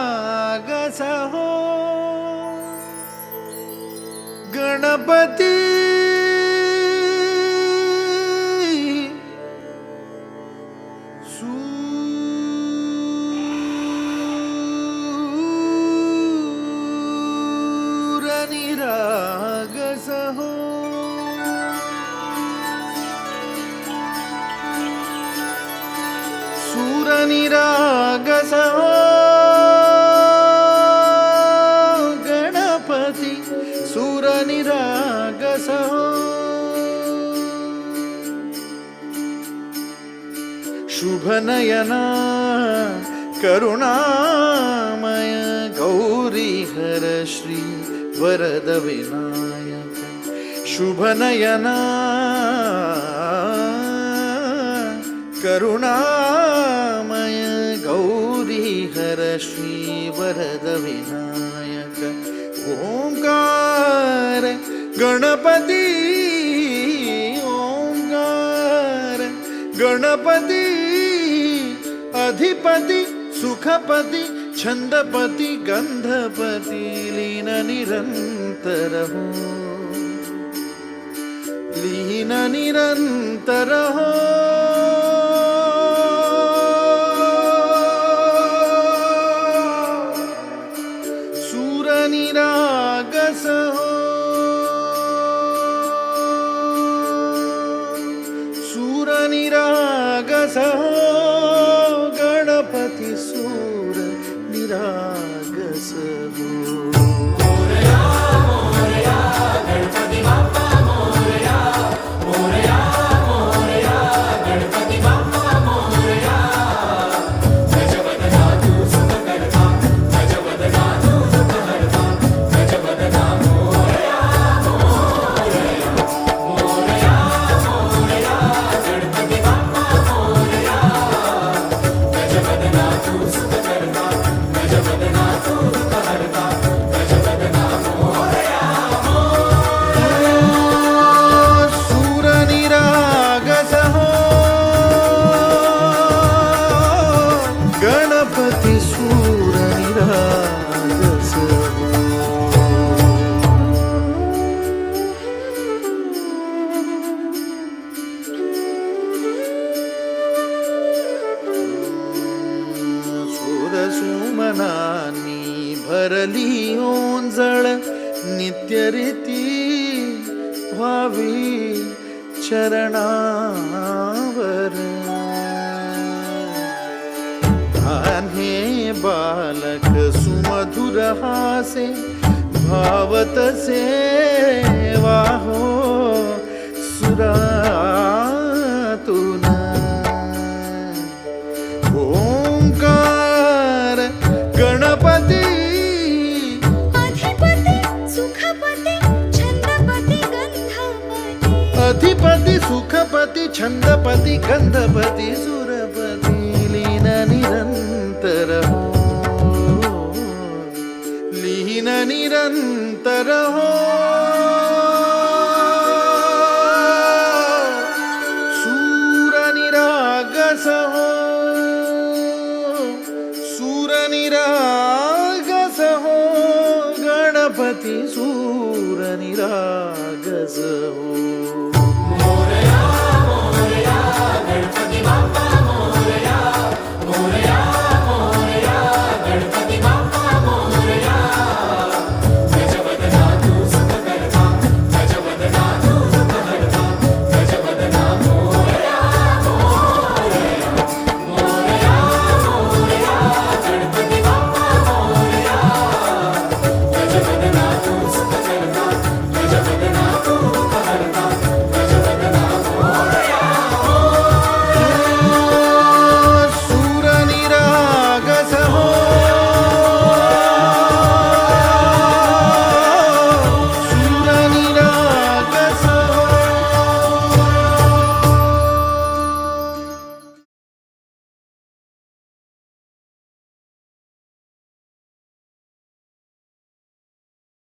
सूरनिरागस हो गणपती सूरनिरागस हो सूरनिरागस हो गणपती सूरनिरागस हो शुभनयना करुणामय गौरी हर श्री वरद विनायक शुभनयना करुणामय गौरी हर श्री वरद विनायक ओंकार गणपती ओंकार गणपती अधिपति सुखपति छंदपति गंधपति लीन निरंतर हो लीन निरंतर हो सूरनिरागस हो सूरनिरागस हो गणपति सूर निरागस हो मोरया मोरया गणपति बाप्पा मोरया मोरया मोरया गणपति बाप्पा मोरया गजवदना तू सुखकर्ता गजवदना तू दुःखहर्ता गजवदना मोरया मोरया मोरया मोरया गणपति बाप्पा मोरया गजवदना तू सुखकर्ता गजवदना तू दुःखहर्ता गजवदना मोरया सूरनिरागस हो गणपति सूरनिरागस हो सुमनानी भरली ओंजळ नित्यरीती व्हावी चरणावर धान्हे बालक सुमधुर हासे भावतसे वाहो सुरातून ओंकार गणपती अधिपति सुखपति छंदपति गंधपति अधिपति सुखपति छंदपति गंधपति सुरपति लीन निरंतर हो लीन निरंतर हो सूरनिरागस हो सूरनिरागस हो गणपति सूरनिरागस हो